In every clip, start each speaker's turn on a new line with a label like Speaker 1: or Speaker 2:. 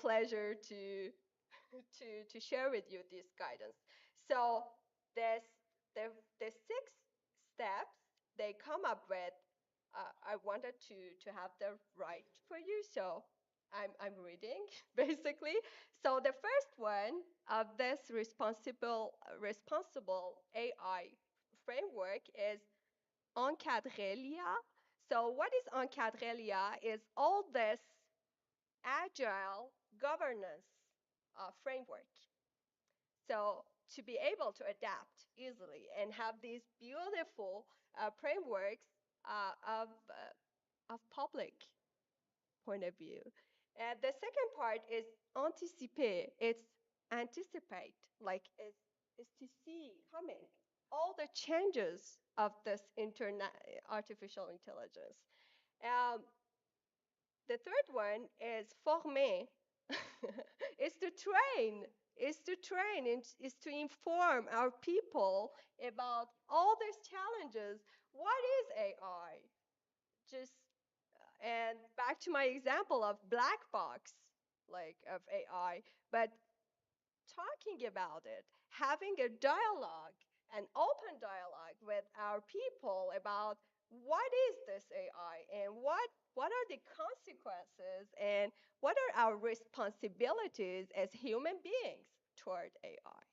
Speaker 1: pleasure to to share with you this guidance. So there's the 6 steps they come up with. I wanted to have the right for you, so I'm reading basically. So the first one of this responsible AI framework is encadrelia. So what is encadrelia is all this agile governance framework. So to be able to adapt easily and have these beautiful frameworks of public point of view. And the second part is anticiper. It's anticipate, like is to see coming all the changes of this internet artificial intelligence. Um, the third one is former, is to train, is to inform our people about all these challenges. What is AI? Just and back to my example of black box, like of AI, but talking about it, having a dialogue, an open dialogue with our people about what is this AI and what are the consequences and what are our responsibilities as human beings toward AI.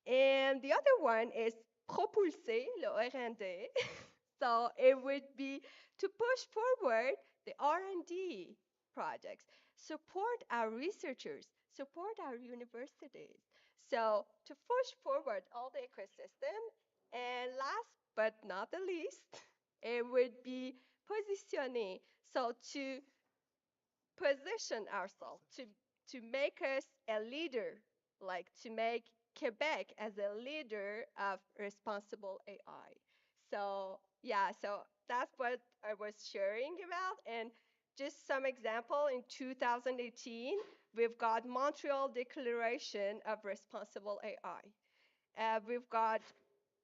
Speaker 1: And the other one is propulser, le R&D. So it would be to push forward the R&D projects, support our researchers, support our universities. So to push forward all the ecosystem. And last but not the least, it would be positioning. So to position ourselves, to make us a leader, like to make Quebec as a leader of responsible AI. So yeah, so that's what I was sharing about. And just some example, in 2018, we've got Montreal Declaration of Responsible AI. We've got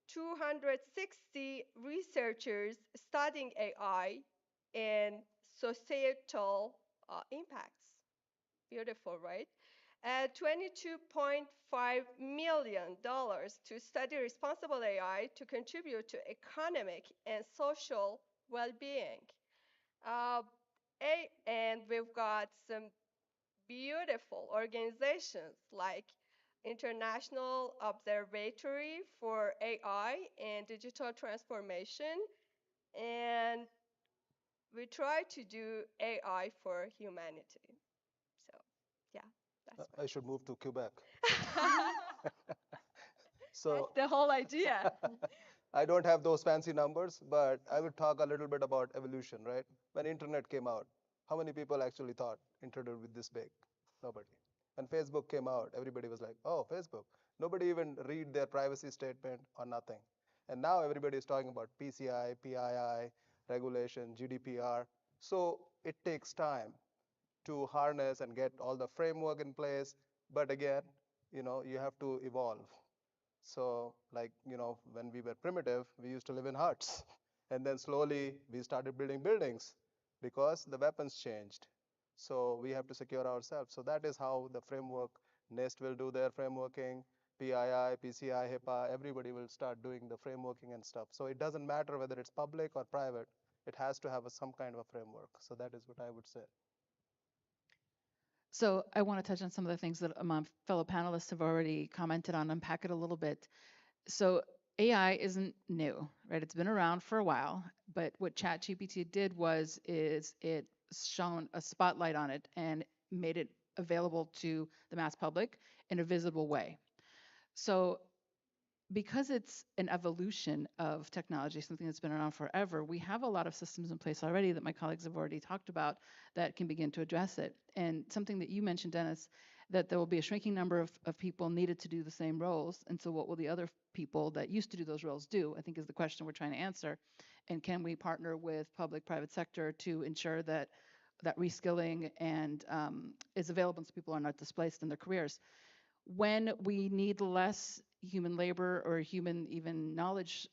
Speaker 1: 260 researchers studying AI and societal impacts. Beautiful, right? $22.5 million to study responsible AI to contribute to economic and social well-being. Uh, and we've got some beautiful organizations like International Observatory for AI and Digital Transformation, and we try to do AI for humanity. So, yeah, that's
Speaker 2: I should move to Quebec.
Speaker 1: that's
Speaker 2: So
Speaker 1: the whole idea.
Speaker 2: I don't have those fancy numbers, but I would talk a little bit about evolution, right? When internet came out, how many people actually thought internet would be this big? Nobody. When Facebook came out, everybody was like, oh, Facebook. Nobody even read their privacy statement or nothing. And now everybody is talking about PCI, PII, regulation, GDPR. So it takes time to harness and get all the framework in place. But again, you have to evolve. So like, when we were primitive, we used to live in huts. And then slowly we started building buildings because the weapons changed. So we have to secure ourselves. So that is how the framework, NIST will do their frameworking, PII, PCI, HIPAA, everybody will start doing the frameworking and stuff. So it doesn't matter whether it's public or private, it has to have some kind of a framework. So that is what I would say.
Speaker 3: So I want to touch on some of the things that my fellow panelists have already commented on, unpack it a little bit. So AI isn't new, right? It's been around for a while, but what ChatGPT did is it shone a spotlight on it and made it available to the mass public in a visible way. So because it's an evolution of technology, something that's been around forever, we have a lot of systems in place already that my colleagues have already talked about that can begin to address it. And something that you mentioned, Dennis, that there will be a shrinking number of people needed to do the same roles. And so what will the other people that used to do those roles do, I think is the question we're trying to answer. And can we partner with public, private sector to ensure that that reskilling and is available so people are not displaced in their careers? When we need less human labor or human even knowledge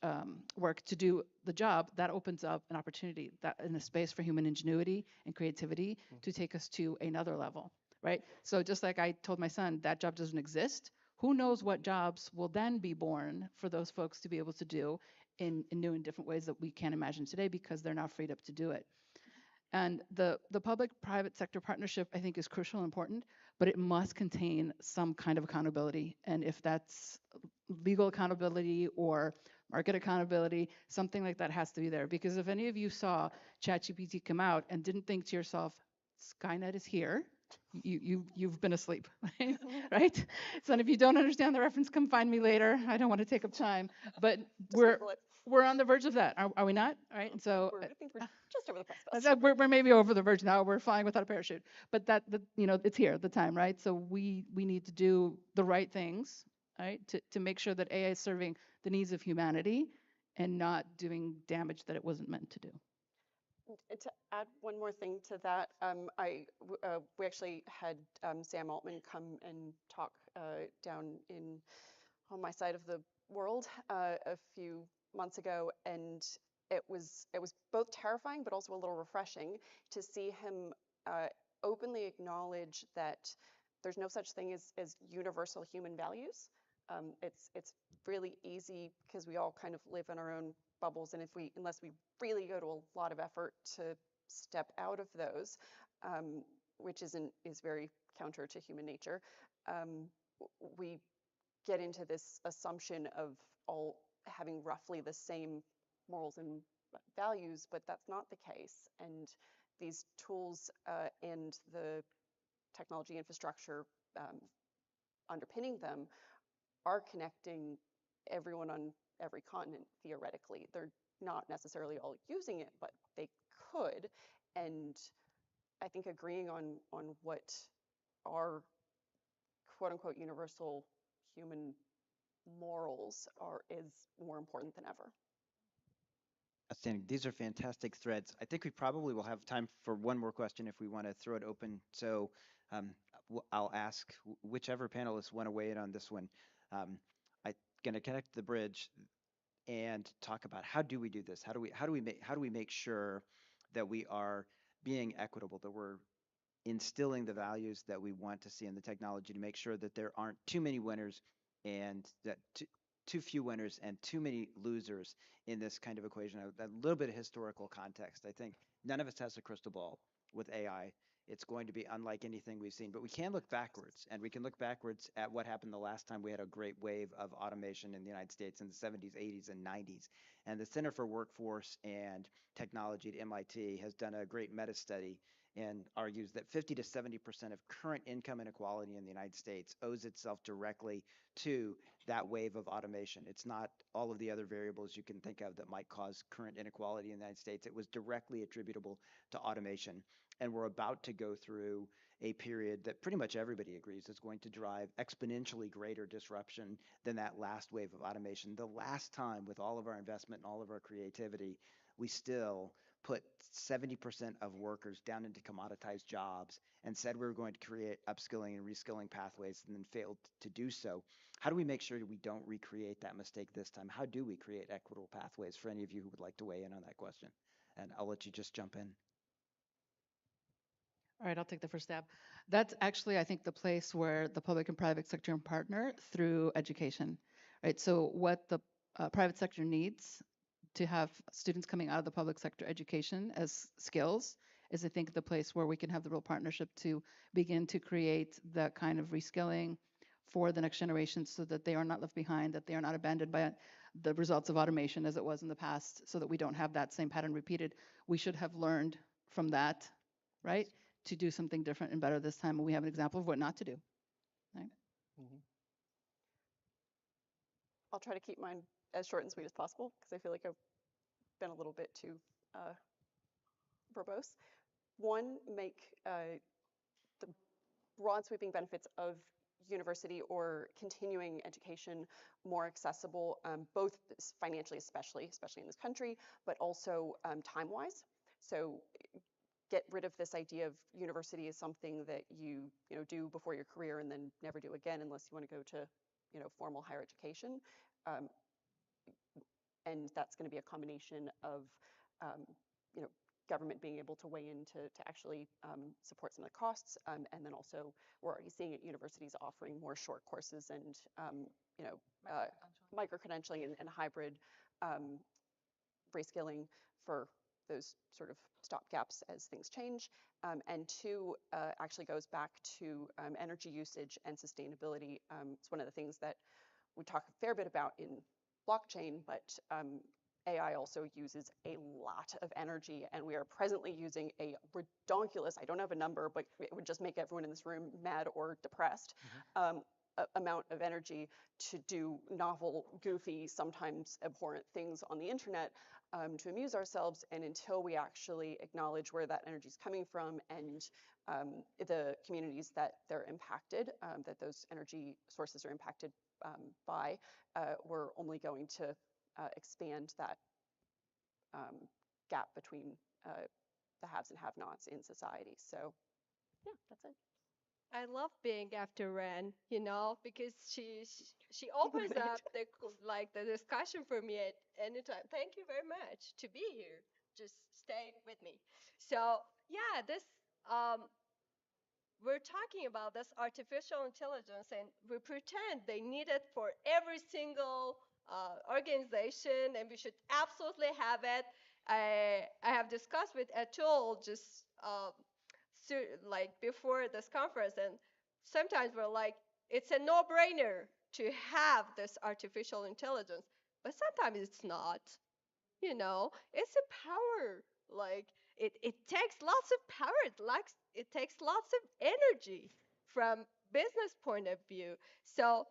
Speaker 3: work to do the job, that opens up an opportunity that in a space for human ingenuity and creativity to take us to another level, right? So just like I told my son, that job doesn't exist. Who knows what jobs will then be born for those folks to be able to do in new and different ways that we can't imagine today because they're now freed up to do it. And the public-private sector partnership, I think, is crucial and important, but it must contain some kind of accountability. And if that's legal accountability or market accountability, something like that has to be there. Because if any of you saw ChatGPT come out and didn't think to yourself, Skynet is here, you've been asleep, right? Right? So if you don't understand the reference, come find me later. I don't want to take up time, but we're
Speaker 1: Google it.
Speaker 3: we're on the verge of that, are we not? All right, and so
Speaker 1: I think we're just over the precipice.
Speaker 3: we're maybe over the verge now. We're flying without a parachute, but it's here, the time, right? So we need to do the right things, right, to make sure that AI is serving the needs of humanity and not doing damage that it wasn't meant to do.
Speaker 4: And to add one more thing to that, we actually had Sam Altman come and talk down in on my side of the world a few months ago, and it was both terrifying but also a little refreshing to see him openly acknowledge that there's no such thing as universal human values. It's really easy because we all kind of live in our own bubbles, and unless we really go to a lot of effort to step out of those, which is very counter to human nature, we get into this assumption of all having roughly the same morals and values, but that's not the case. And these tools and the technology infrastructure underpinning them are connecting everyone on every continent theoretically. They're not necessarily all using it, but they could. And I think agreeing on what our quote unquote universal human morals is more important than ever.
Speaker 5: Outstanding. These are fantastic threads. I think we probably will have time for one more question if we want to throw it open. So um, I'll ask whichever panelists want to weigh in on this one. I'm going to connect the bridge and talk about how do we do this? How do we make sure that we are being equitable, that we're instilling the values that we want to see in the technology to make sure that there aren't too many winners and that too few winners and too many losers in this kind of equation. A little bit of historical context. I think none of us has a crystal ball with AI. It's going to be unlike anything we've seen, but we can look backwards, and we can look backwards at what happened the last time we had a great wave of automation in the United States in the 70s, 80s, and 90s. And the Center for Workforce and Technology at MIT has done a great meta study and argues that 50 to 70% of current income inequality in the United States owes itself directly to that wave of automation. It's not all of the other variables you can think of that might cause current inequality in the United States. It was directly attributable to automation. And we're about to go through a period that pretty much everybody agrees is going to drive exponentially greater disruption than that last wave of automation. The last time, with all of our investment and all of our creativity, we still put 70% of workers down into commoditized jobs and said we were going to create upskilling and reskilling pathways and then failed to do so. How do we make sure that we don't recreate that mistake this time? How do we create equitable pathways for any of you who would like to weigh in on that question? And I'll let you just jump in.
Speaker 3: All right, I'll take the first stab. That's actually, I think, the place where the public and private sector partner through education, right? So what the private sector needs to have students coming out of the public sector education as skills is, I think, the place where we can have the real partnership to begin to create that kind of reskilling for the next generation so that they are not left behind, that they are not abandoned by the results of automation as it was in the past, so that we don't have that same pattern repeated. We should have learned from that, right, to do something different and better this time, and we have an example of what not to do, right?
Speaker 2: Mhm.
Speaker 4: I'll try to keep mine as short and sweet as possible because I feel like I've been a little bit too verbose. One, make the broad sweeping benefits of university or continuing education more accessible, both financially, especially in this country, but also time-wise. So get rid of this idea of university as something that you do before your career and then never do again unless you want to go to formal higher education. And that's going to be a combination of um, government being able to weigh in to actually support some of the costs. And then also, we're already seeing it, universities offering more short courses and, you know, uh, micro-credentialing and hybrid um, reskilling for those sort of stopgaps as things change. And two, actually goes back to energy usage and sustainability. It's one of the things that we talk a fair bit about in blockchain, but AI also uses a lot of energy, and we are presently using a redonkulous, I don't have a number, but it would just make everyone in this room mad or depressed, amount of energy to do novel, goofy, sometimes abhorrent things on the internet to amuse ourselves. And until we actually acknowledge where that energy is coming from and the communities that they're impacted, that those energy sources are impacted by, we're only going to expand that gap between the haves and have-nots in society. So yeah, that's it.
Speaker 1: I love being after Ren, because she opens up the discussion for me at any time. Thank you very much to be here. Just stay with me. So yeah, this um, we're talking about this artificial intelligence, and we pretend they need it for every single organization, and we should absolutely have it. I have discussed with Atul just like before this conference, and sometimes we're like, it's a no-brainer to have this artificial intelligence, but sometimes it's not. It's a power. Like it takes lots of power. It takes lots of energy from business point of view. So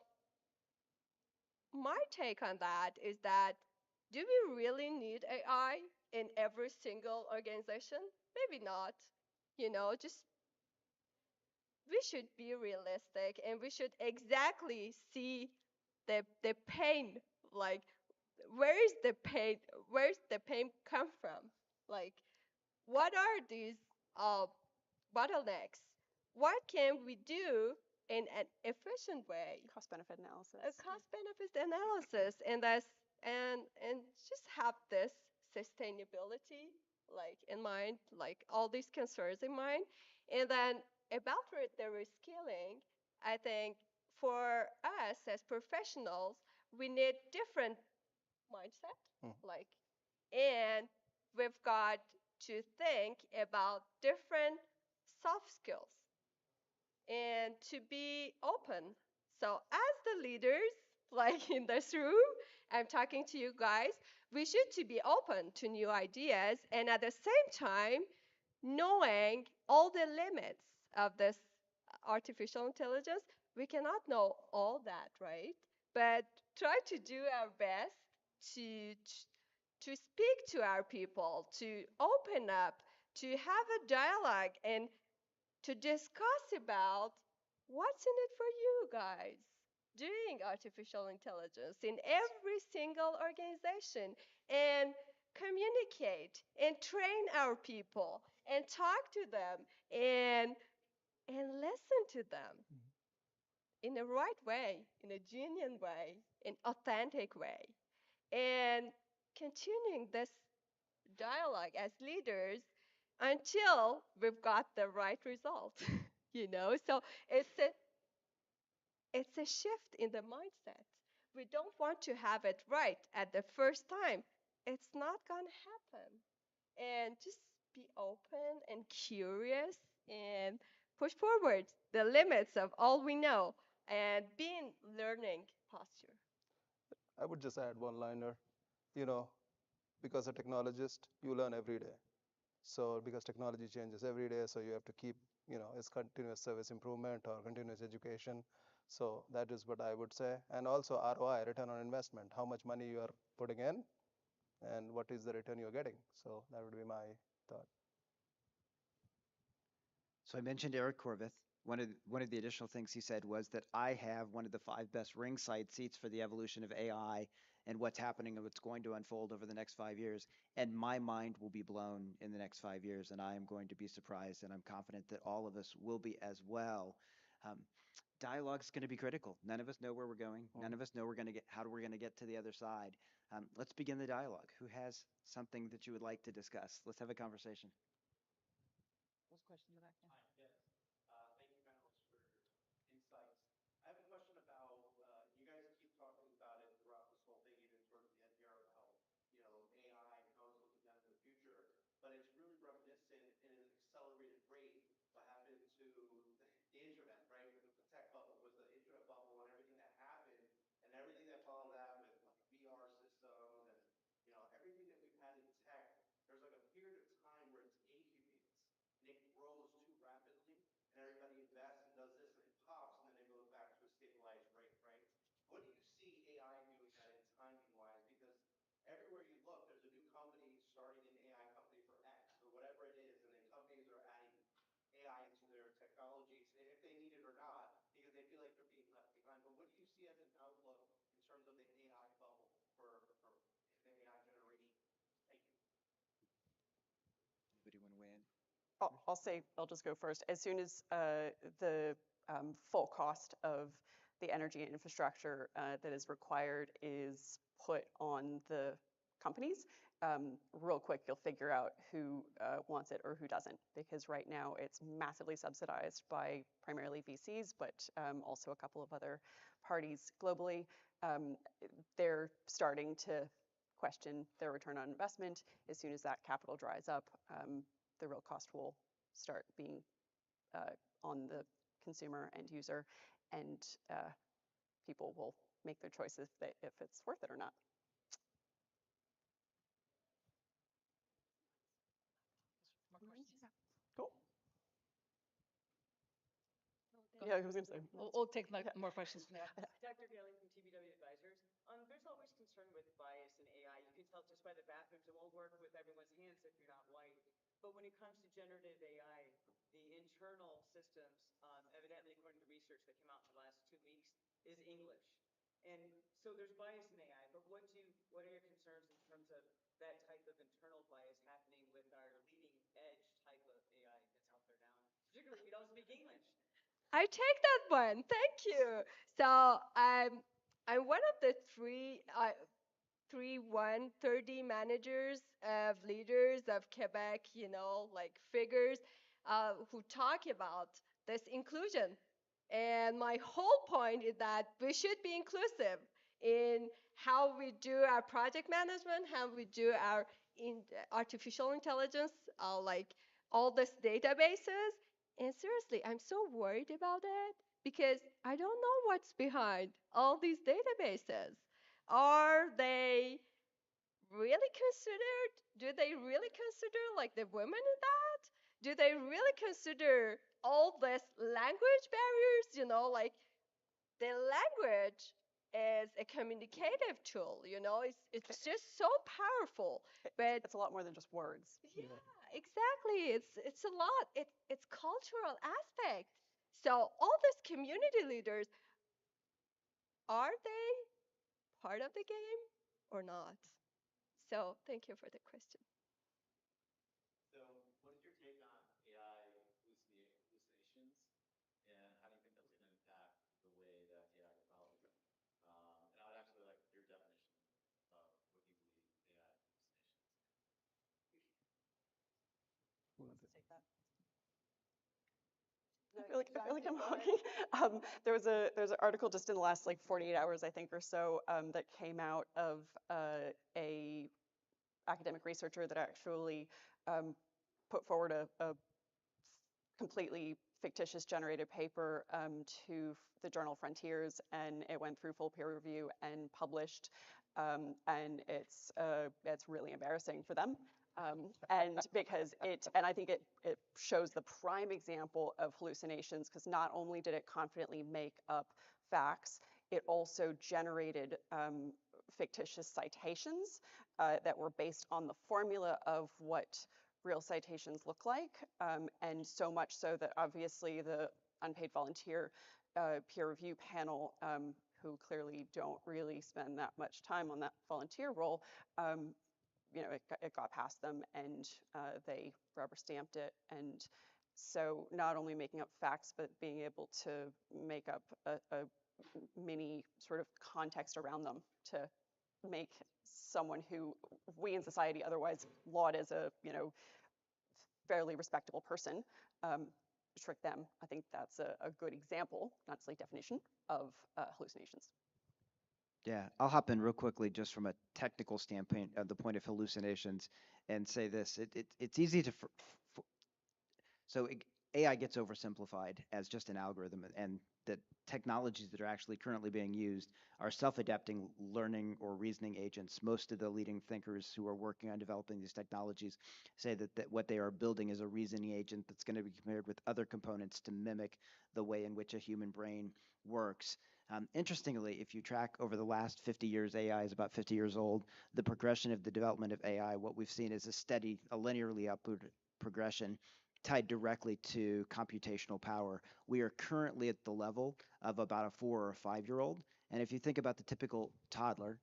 Speaker 1: my take on that is that, do we really need AI in every single organization? Maybe not. Just we should be realistic, and we should exactly see the pain. Like, where is the pain? Where's the pain come from? Like, what are these uh, bottlenecks? What can we do in an efficient way?
Speaker 4: Cost-benefit
Speaker 1: A
Speaker 4: analysis.
Speaker 1: cost benefit analysis, and just have this sustainability like in mind, like all these concerns in mind. And then about the reskilling, I think for us as professionals, we need different mindset,
Speaker 2: Mm.
Speaker 1: like, and we've got to think about different soft skills and to be open. So, as the leaders, like in this room, I'm talking to you guys, we should to be open to new ideas, and at the same time knowing all the limits of this artificial intelligence. We cannot know all that, right? But try to do our best to to speak to our people, to open up, to have a dialogue, and to discuss about what's in it for you guys doing artificial intelligence in every single organization, and communicate and train our people and talk to them and listen to them in the right way, in a genuine way, in authentic way, and continuing this dialogue as leaders until we've got the right result. So it's a it's a shift in the mindset. We don't want to have it right at the first time. It's not going to happen. And just be open and curious and push forward the limits of all we know and be in learning posture.
Speaker 2: I would just add one liner. You know, because a technologist, you learn every day. So because technology changes every day, so you have to keep, it's continuous service improvement or continuous education. So that is what I would say. And also ROI, return on investment, how much money you are putting in and what is the return you're getting. So that would be my thought.
Speaker 5: So I mentioned Eric Corvith. One of the additional things he said was that I have one of the 5 best ringside seats for the evolution of AI and what's happening and what's going to unfold over the next 5 years. And my mind will be blown in the next 5 years, and I am going to be surprised, and I'm confident that all of us will be as well. Um, dialogue is going to be critical. None of us know where we're going.
Speaker 2: Mm.
Speaker 5: None of us know how we're going to get to the other side. Let's begin the dialogue. Who has something that you would like to discuss? Let's have a conversation.
Speaker 3: Those questions back there.
Speaker 6: Hi, yes. Thank you, panelists, for your insights. I have a question about, you guys keep talking about it throughout this whole thing, even towards the end here, about, AI and how it's looking down in the future. But it's really reminiscent in an accelerated rate what happened to the internet, right? With the tech bubble, with the internet bubble and everything that happened and everything that followed that with like VR systems and, everything that we've had in tech. There's like a period of time where it's incubates and it grows too rapidly, and everybody invests and does this, and it pops, and then it goes back to a stabilized rate, right? What do you see AI doing that in timing wise? Because everywhere you look, there's a new company starting an AI company for X or whatever it is, and then companies are adding AI into their technologies, if they need it or not, because they feel like they're being left behind. But what do you see as an outlook in terms of the AI bubble for the AI generation? Thank you.
Speaker 5: Anybody want to weigh in?
Speaker 4: I'll just go first. As soon as the full cost of the energy and infrastructure that is required is put on the companies, real quick you'll figure out who wants it or who doesn't. Because right now it's massively subsidized by primarily VCs, but also a couple of other parties globally. They're starting to question their return on investment. As soon as that capital dries up, the real cost will start being on the consumer end user, and people will make their choices if it's worth it or not.
Speaker 3: More questions?
Speaker 4: Cool. Yeah, I was going to say.
Speaker 3: We'll take more questions from there.
Speaker 7: Dr. Daly from TBW Advisors. There's always concern with bias in AI. You can tell just by the bathrooms, it won't work with everyone's hands if you're not white. But when it comes to generative AI, the internal systems, evidently according to research that came out in the last 2 weeks, is English. And so there's bias in AI, but what are your concerns in terms of that type of internal bias happening with our leading edge type of AI that's out there now? Particularly if we don't speak English.
Speaker 1: I take that one. Thank you. So I'm one of the three 130 managers of leaders of Quebec, like figures who talk about this inclusion. And my whole point is that we should be inclusive in how we do our project management, how we do our artificial intelligence, like all these databases. And seriously, I'm so worried about it because I don't know what's behind all these databases. Are they really considered? Do they really consider like the women in that? Do they really consider all this language barriers? Like the language is a communicative tool. It's just so powerful. But
Speaker 4: It's a lot more than just words.
Speaker 1: yeah, exactly. It's a lot. It's cultural aspect. So all these community leaders, are they part of the game or not? So thank you for the question.
Speaker 6: So, what is your take on AI hallucinations, and how do you think that's going to impact the way that AI develops? And I would actually like your definition of what you believe AI hallucinations
Speaker 4: Take that. I feel like I'm talking. There's an article just in the last like 48 hours, I think, or so, that came out of a academic researcher that actually put forward a completely fictitious generated paper to the journal Frontiers, and it went through full peer review and published, and it's really embarrassing for them. And because and I think it shows the prime example of hallucinations, because not only did it confidently make up facts, it also generated fictitious citations that were based on the formula of what real citations look like, and so much so that obviously the unpaid volunteer peer review panel, who clearly don't really spend that much time on that volunteer role, it got past them, and they rubber stamped it, and So not only making up facts, but being able to make up a mini sort of context around them to make someone who we in society otherwise laud as a, fairly respectable person, um, trick them. I think that's a good example, not necessarily definition, of hallucinations.
Speaker 5: Yeah, I'll hop in real quickly just from a technical standpoint of the point of hallucinations and say this. It's easy to so AI gets oversimplified as just an algorithm, and the technologies that are actually currently being used are self-adapting learning or reasoning agents. Most of the leading thinkers who are working on developing these technologies say that what they are building is a reasoning agent that's going to be compared with other components to mimic the way in which a human brain works. Interestingly, if you track over the last 50 years, AI is about 50 years old, the progression of the development of AI, what we've seen is a steady, a linearly upward progression tied directly to computational power. We are currently at the level of about a 4 or 5 year old. And if you think about the typical toddler,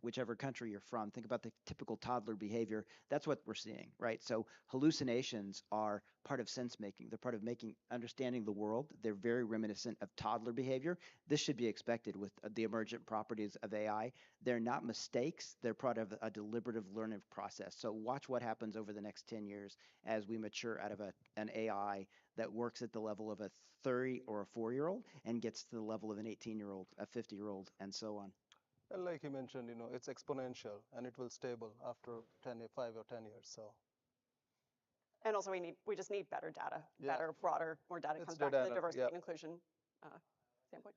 Speaker 5: whichever country you're from, think about the typical toddler behavior. That's what we're seeing, right? So hallucinations are part of sense making. They're part of understanding the world. They're very reminiscent of toddler behavior. This should be expected with the emergent properties of AI. They're not mistakes. They're part of a deliberative learning process. So watch what happens over the next 10 years as we mature out of an AI that works at the level of a 30 or a 4 year old and gets to the level of an 18-year-old, a 50-year-old, and so on.
Speaker 2: And like you mentioned, it's exponential and it will stable after 5 or 10 years. So
Speaker 4: And also we just need better data,
Speaker 2: yeah,
Speaker 4: better, broader, more data. It
Speaker 2: it's
Speaker 4: comes
Speaker 2: the
Speaker 4: back to the
Speaker 2: data.
Speaker 4: diversity
Speaker 2: Yeah.
Speaker 4: and inclusion standpoint.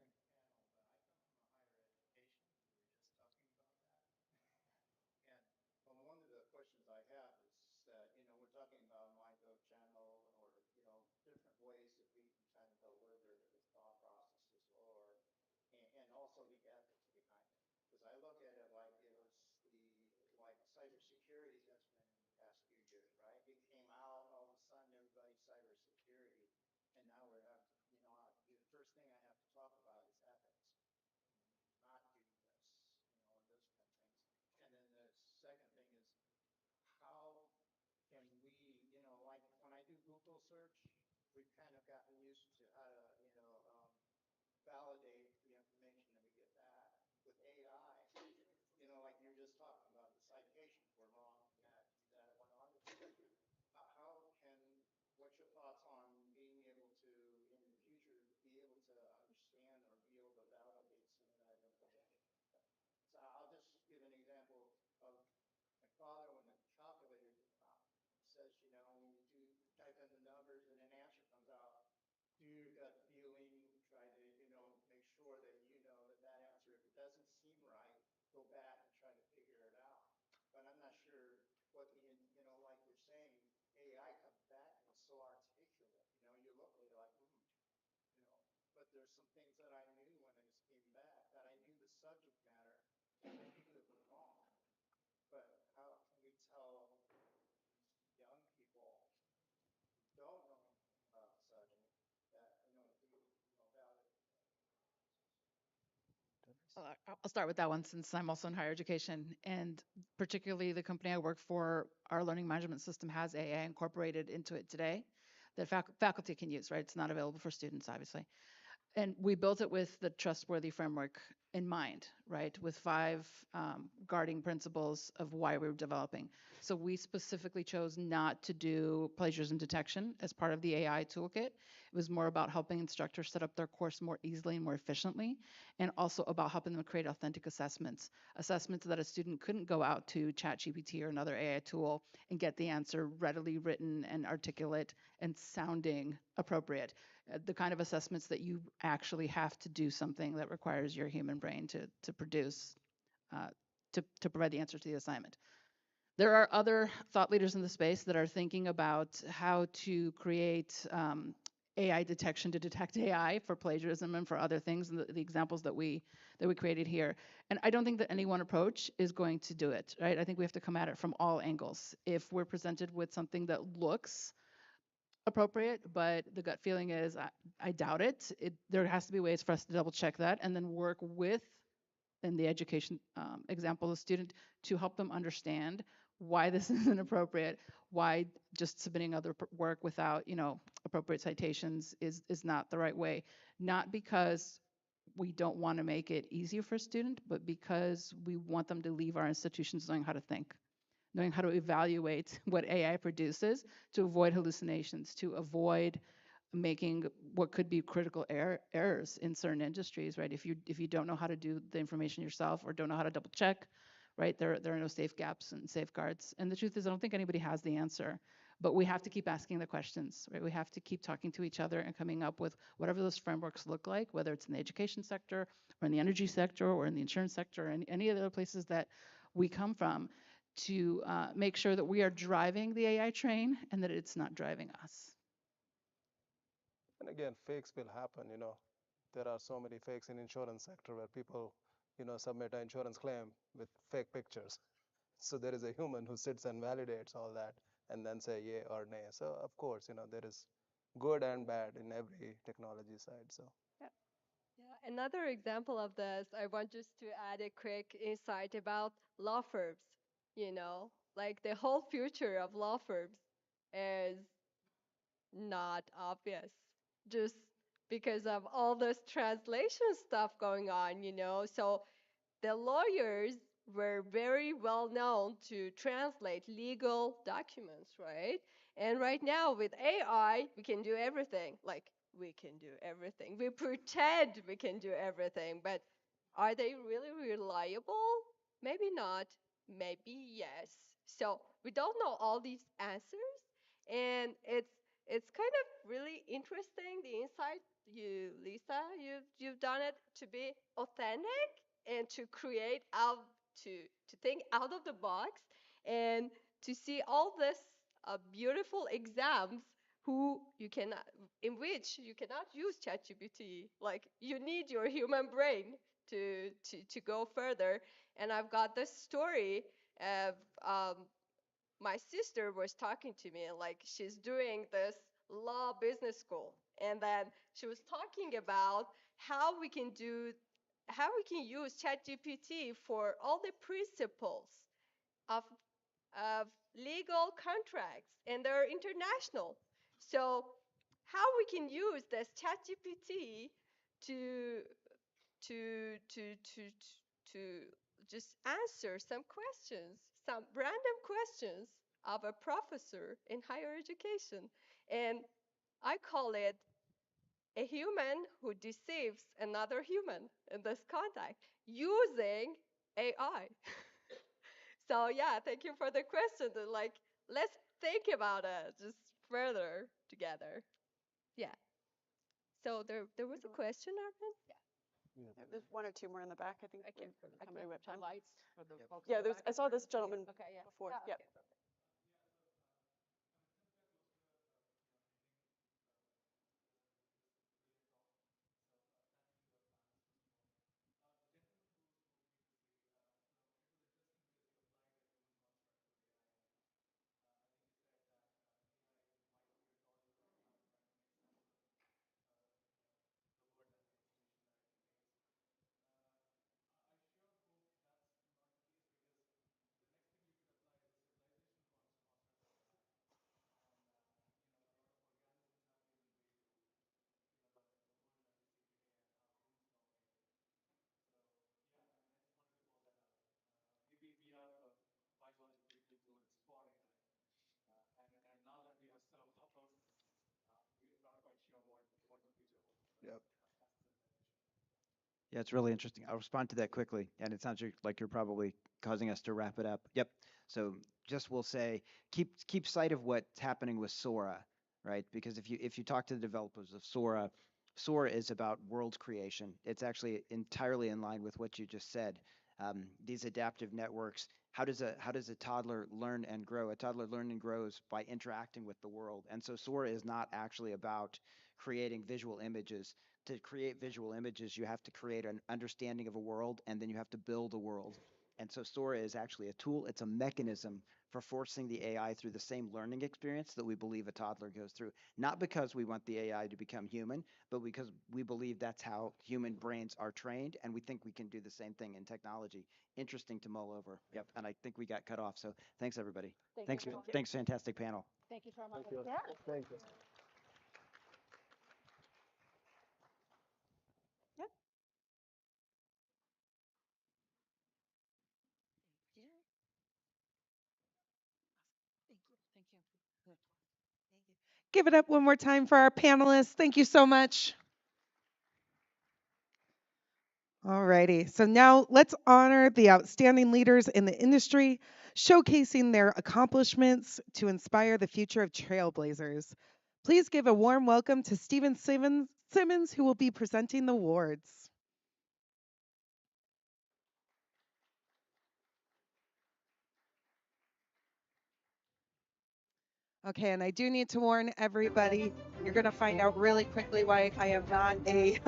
Speaker 6: And well, one of the questions I have is that, we're talking about micro channel or, different ways that we can kind of deliver the thought processes and also the ethics behind it. Because I look at it like it was like cybersecurity has been in the past few years, right? It came out, all of a sudden everybody's cybersecurity. And now we're having, the first thing I have to talk about is ethics. Not do this, and those kind of things. And then the second thing is how can we, like when I do Google search, we've kind of gotten used to how to, validate the information that we get back. With AI, like you're just talking about, the citations were wrong, that went on. How can, what's your thoughts on being able to, in the future, be able to understand or be able to validate some of that information? So I'll just give an example of my father when the calculator came out. It says, when you do type in the numbers and an answer comes out, do your gut feeling, try to, make sure that you know that answer, if it doesn't seem right, go back and try to figure it out. But I'm not sure what like you're saying, AI comes back and it's so articulate. You look at it like, you know, but there's some things that I knew when it came back, that I knew the subject matter, and I knew it was wrong. But how can we tell these young people who don't know anything about the subject that, validate?
Speaker 3: I'll start with that one since I'm also in higher education. And particularly the company I work for, our learning management system has AI incorporated into it today that faculty can use, right? It's not available for students, obviously. And we built it with the trustworthy framework in mind, right? With 5 guarding principles of why we were developing. So we specifically chose not to do plagiarism detection as part of the AI toolkit. It was more about helping instructors set up their course more easily and more efficiently, and also about helping them create authentic assessments, assessments that a student couldn't go out to ChatGPT or another AI tool and get the answer readily written and articulate and sounding appropriate. The kind of assessments that you actually have to do something that requires your human brain to produce, to provide the answer to the assignment. There are other thought leaders in the space that are thinking about how to create AI detection to detect AI for plagiarism and for other things, and the examples that we created here. And I don't think that any one approach is going to do it, right? I think we have to come at it from all angles. If we're presented with something that looks appropriate, but the gut feeling is I doubt it. There has to be ways for us to double check that and then work with, in the education example, the student to help them understand why this isn't appropriate, why just submitting other work without, appropriate citations is not the right way. Not because we don't want to make it easier for a student, but because we want them to leave our institutions knowing how to think, knowing how to evaluate what AI produces to avoid hallucinations, to avoid making what could be critical errors in certain industries, right? If you don't know how to do the information yourself or don't know how to double check, right? There are no safe gaps and safeguards. And the truth is, I don't think anybody has the answer. But we have to keep asking the questions, right? We have to keep talking to each other and coming up with whatever those frameworks look like, whether it's in the education sector or in the energy sector or in the insurance sector and any other places that we come from, to make sure that we are driving the AI train and that it's not driving us.
Speaker 2: And again, fakes will happen, There are so many fakes in insurance sector where people, submit an insurance claim with fake pictures. So there is a human who sits and validates all that and then say yay or nay. So of course, there is good and bad in every technology side. So
Speaker 1: Yeah. Yeah, another example of this, I want just to add a quick insight about law firms. Like the whole future of law firms is not obvious, just because of all this translation stuff going on. So the lawyers were very well known to translate legal documents, right? And right now with AI, we can do everything. Like, we can do everything. We pretend we can do everything, but are they really reliable? Maybe not. Maybe yes. So we don't know all these answers, and it's kind of really interesting the insight you, Lisa, you've done it to be authentic and to create out to think out of the box and to see all this beautiful exams who you cannot in which you cannot use ChatGPT. Like, you need your human brain to go further. And I've got this story of my sister was talking to me, and like she's doing this law business school, and then she was talking about how we can do how we can use ChatGPT for all the principles of of legal contracts, and they're international. So how we can use this ChatGPT to to just answer some questions, some random questions of a professor in higher education. And I call it a human who deceives another human in this context using AI. So yeah, thank you for the question. Like, let's think about it just further together. Yeah. So there was a question, Arvin?
Speaker 2: yeah.
Speaker 4: Yeah, there's one or two more in the back, I think.
Speaker 1: Okay.
Speaker 4: How many we have time?
Speaker 7: Lights for the folks in
Speaker 4: Yeah,
Speaker 7: the
Speaker 4: there's,
Speaker 7: back.
Speaker 4: I saw this gentleman
Speaker 1: Okay, yeah.
Speaker 4: before.
Speaker 1: Yeah,
Speaker 4: Yeah.
Speaker 1: okay, perfect.
Speaker 6: We have biological influence for AI, and now that we have settled upload, we're not quite sure what the future holds. But
Speaker 2: Yep.
Speaker 6: that's the transition.
Speaker 5: Yeah, it's really interesting. I'll respond to that quickly, and it sounds like you're probably causing us to wrap it up. Yep. So just we'll say keep sight of what's happening with Sora, right? Because if you talk to the developers of Sora, Sora is about world creation. It's actually entirely in line with what you just said. These adaptive networks. How does a toddler learn and grow? A toddler learns and grows by interacting with the world. And so Sora is not actually about creating visual images. To create visual images, you have to create an understanding of a world, and then you have to build a world. And so Sora is actually a tool, it's a mechanism for forcing the AI through the same learning experience that we believe a toddler goes through. Not because we want the AI to become human, but because we believe that's how human brains are trained, and we think we can do the same thing in technology. Interesting to mull over. Yep, and I think we got cut off. So thanks everybody. Thanks, fantastic panel.
Speaker 3: Thank you for
Speaker 2: Thank you. Thank you.
Speaker 3: Thank you.
Speaker 8: Give it up one more time for our panelists. Thank you so much. All righty. So now let's honor the outstanding leaders in the industry, showcasing their accomplishments to inspire the future of trailblazers. Please give a warm welcome to Stephen Simmons, who will be presenting the awards. Okay, and I do need to warn everybody, you're going to find out really quickly why I am not a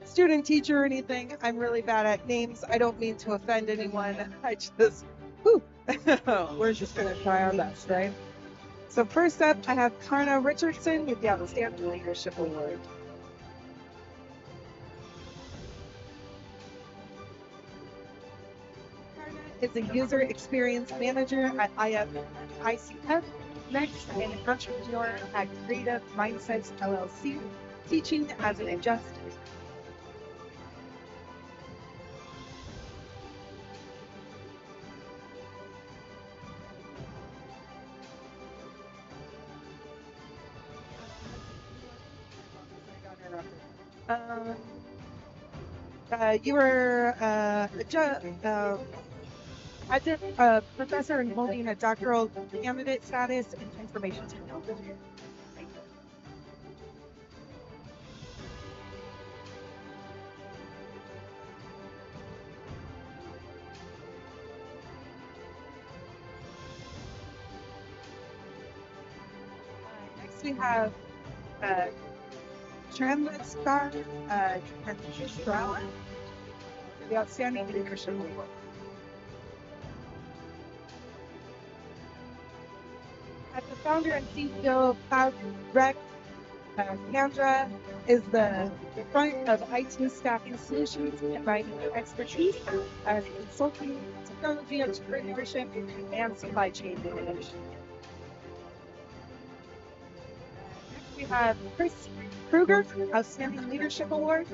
Speaker 8: student teacher or anything. I'm really bad at names. I don't mean to offend anyone. I just, whew, we're just going to try our best, right? So first up, I have Karna Richardson with the Outstanding Leadership Award. Karna is a user experience manager at ICF, next an entrepreneur at Creative Mindsets LLC, teaching as an adjunct. Um, you were a professor and holding a doctoral candidate status in information technology. Next we have Chandra and Strala for the Outstanding Leadership Award. As the founder and CEO of CloudRec, Chandra is the front of IT staffing solutions, combining expertise as consulting, technology entrepreneurship, and supply chain innovation. Next, we have Chris Kruger, Outstanding Leadership Award.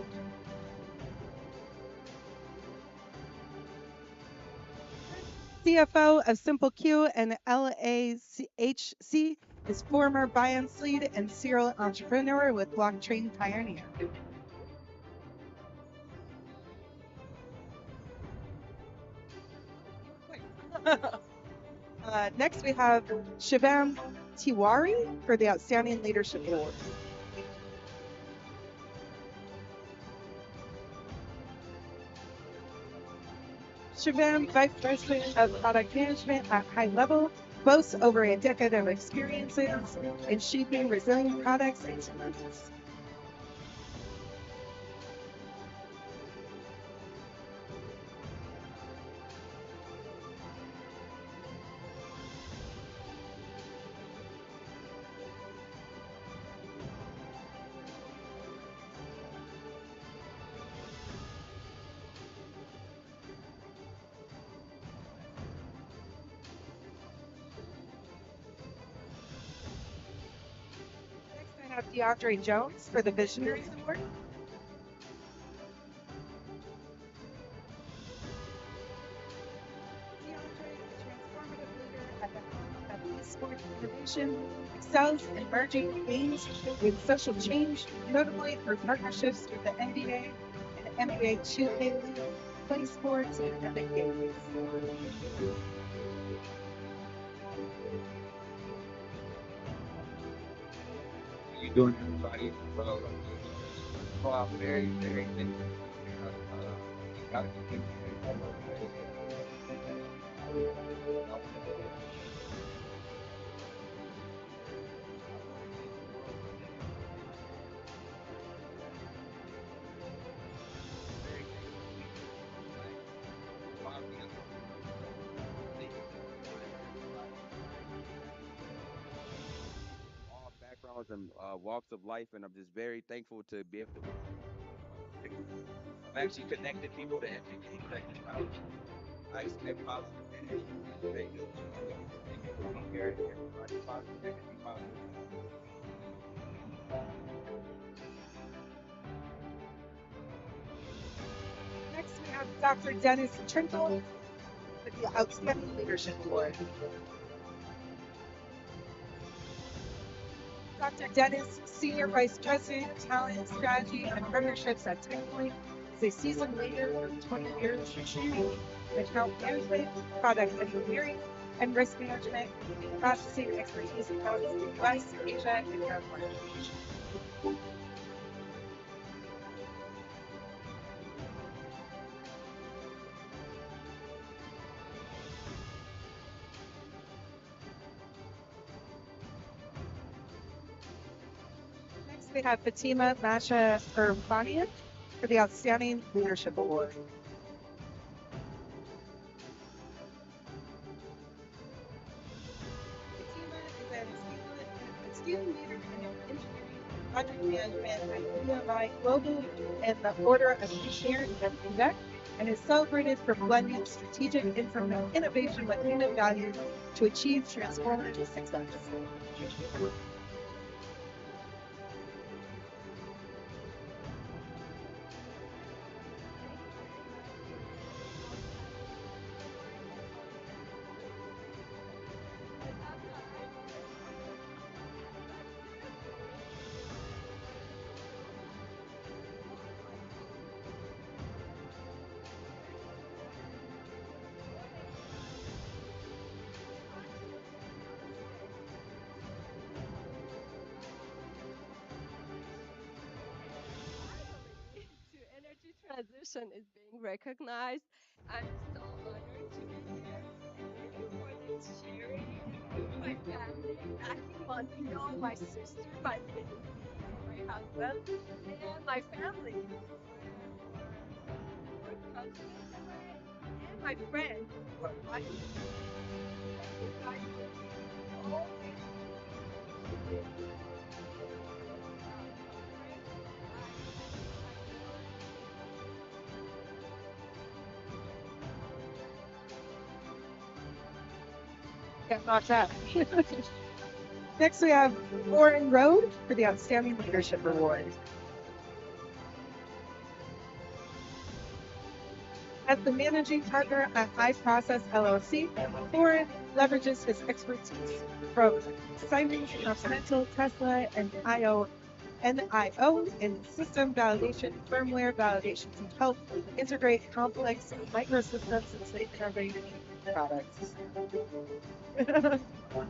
Speaker 8: CFO of SimpleQ and LAHC, is former Binance lead and serial entrepreneur with Blockchain Pioneer. Next, we have Shivam Tiwari for the Outstanding Leadership Award. Shivam, Vice President of Product Management at High Level, boasts over a decade of experiences in shaping resilient products and solutions. Next, I have DeAndre Jones for the Visionaries Award. DeAndre, a transformative leader at the helm of esports innovation, excels in merging games with social change, notably through partnerships with the NBA and NBA 2K League, Play Sports, and Epic Games.
Speaker 9: How you doing, everybody? Well, go out very, very thankful. You gotta be thankful for your organization. I want to say, I want to give the world a name. Very thankful to be here tonight. Wow, backgrounds and walks of life, and I'm just very thankful to be able to work with people who are like minded. I've actually connected people to educate technology. I expect positive energy. I expect good people. Thank you for being here. Everybody, positive energy, positive vibes.
Speaker 8: Next, we have Dr. Dennis Trinkle with the Outstanding Leadership Award. Dr. Dennis, Senior Vice President, Talent, Strategy, and Partnerships at TechPoint, is a seasoned leader with 20 years experience in account management, product engineering, and risk management, and processing expertise across the US, Asia, and California. Next, we have Fatima Masha Urbanian for the Outstanding Leadership Award. Fatima is an esteemed leader in engineering and project management at BMI Global and the Order of Engineers at Quebec, and is celebrated for blending strategic innovation with human values to achieve transformative success.
Speaker 1: To energy transition is being recognized. I'm so honored to be here, and thank you for this sharing, and thank you my family, Jackie, Montino, my sister, my Nancy, and my husband, and my family, for four continents away, and my friends who are watching. Thank you guys for being always here and sharing conference. I think I learned
Speaker 8: Yeah, not that. Next, we have Lauren Road for the Outstanding Leadership Award. As the managing partner at iProcess LLC, Lauren leverages his expertise from Siemens Continental, Tesla, and NIO in system validation, firmware validation to help integrate complex microsystems into innovative products. Next one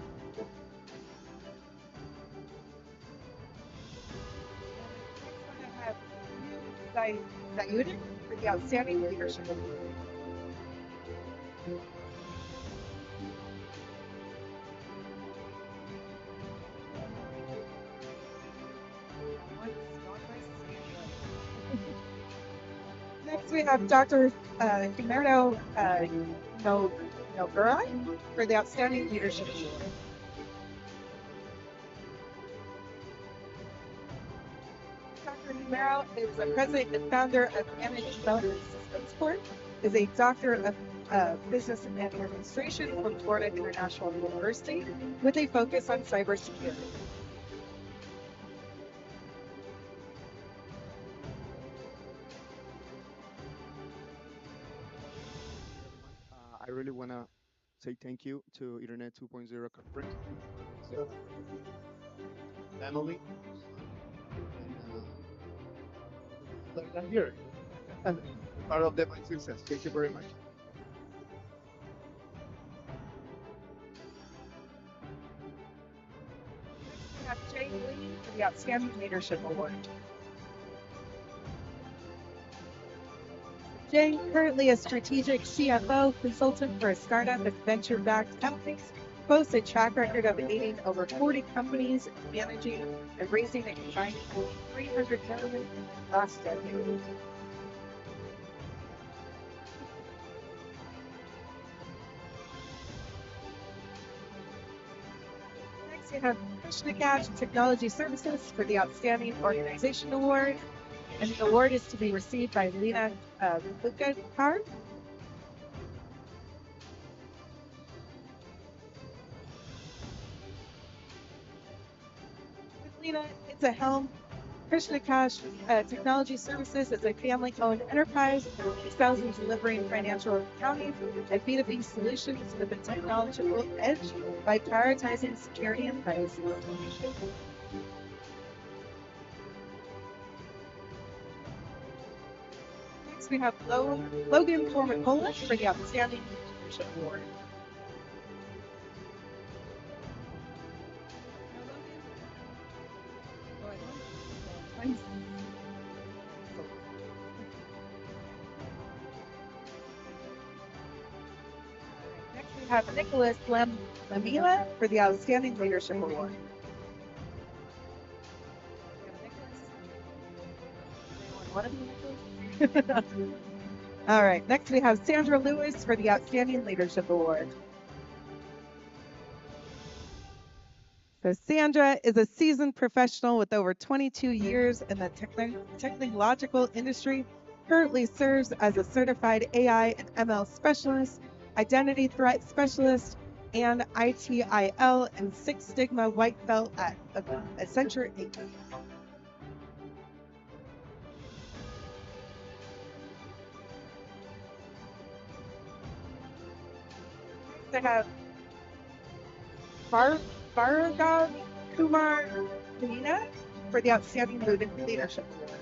Speaker 8: I have Yu Zayudin for the Outstanding Leadership Award. Next, we have Dr. Humberto Noguera for the Outstanding Leadership Award. Dr. Humero is the president and founder of Managed Development Systems Corp. Is a doctor of business and administration from Florida International University with a focus on cybersecurity.
Speaker 10: I really want to say thank you to Internet 2.0 conference for this recognition. To my family, my son, and the people that are here. And part of my success. Thank you very much.
Speaker 8: We have Jay Lee for the Outstanding Leadership Award. Jay, currently a strategic CFO consultant for a startup and venture-backed companies, boasts a track record of aiding over 40 companies, managing and raising a combined $300 million in the last decade. Next, Next, we have Krishnakash Technology Services for the Outstanding Organization Award. And the award is to be received by Lena Lukakar. With Lena, it's a helm. Krishnakash Technology Services is a family-owned enterprise that excels in delivering financial accounting and B2B solutions with a technological edge by prioritizing security and privacy. Next, we have Logan Formicola for the Outstanding Leadership Award. Thanks. Next, we have Nicholas Lamila for the Outstanding Leadership Award. All right. Next, we have Sandra Lewis for the Outstanding Leadership Award. So Sandra is a seasoned professional with over 22 years in the technological industry, currently serves as a certified AI and ML specialist, identity threat specialist, and ITIL and Six Sigma white belt at Accenture Inc. They have Bhargav Kumar Meena for the Outstanding Leadership Award.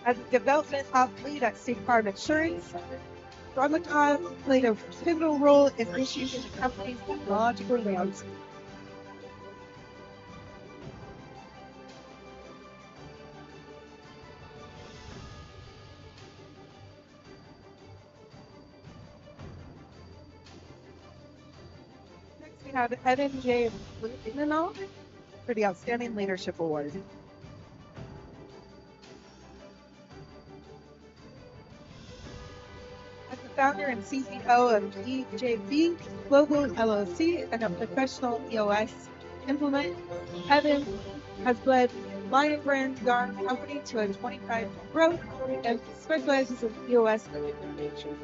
Speaker 8: As a development ops lead at State Farm Insurance, Ramakant played a pivotal role in reshaping the company's technological landscape. Next, we have Evan J. Lutinano for the Outstanding Leadership Award. As the founder and CEO of EJB Global LLC and a professional EOS implement, Evan has led Lion Brand Yarn Company to a 25 growth and specializes in EOS implementation.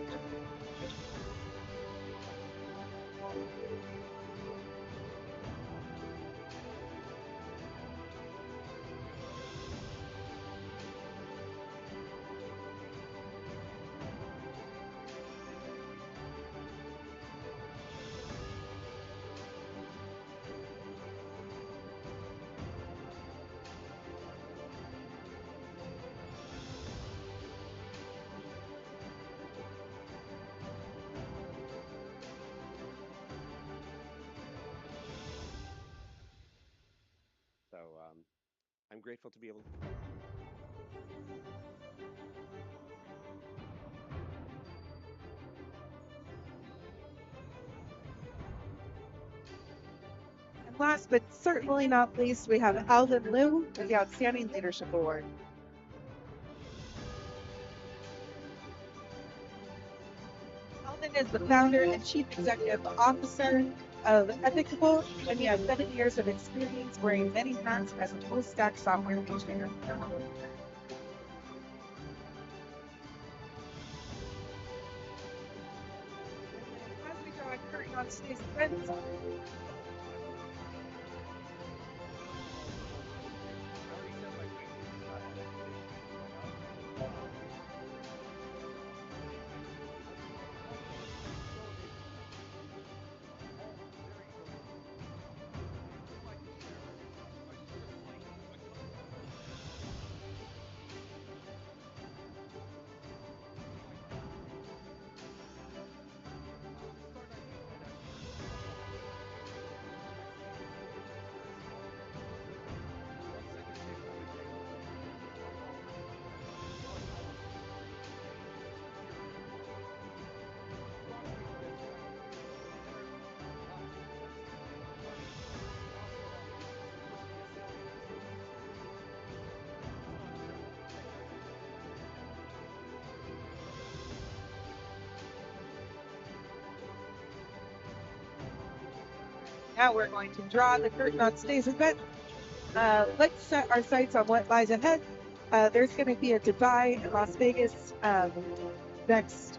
Speaker 6: So I'm grateful to be able.
Speaker 8: And last but certainly not least, we have Alvin Liu with the Outstanding Leadership Award. Alvin is the founder and chief executive officer of Ethicable, and he has 7 years of experience wearing many hats as a full stack software engineer. As we draw a curtain on today's event, Now we're going to draw the curtain on today's event. Let's set our sights on what lies ahead. There's going to be a Dubai and Las Vegas next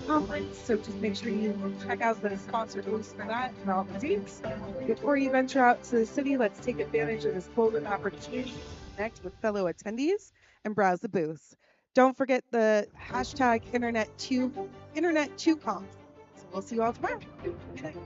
Speaker 8: conference, so just make sure you check out the sponsor booths for that and all the dates. Before you venture out to the city, let's take advantage of this golden opportunity to connect with fellow attendees and browse the booths. Don't forget the hashtag Internet2Conf. So we'll see you all tomorrow. Good night.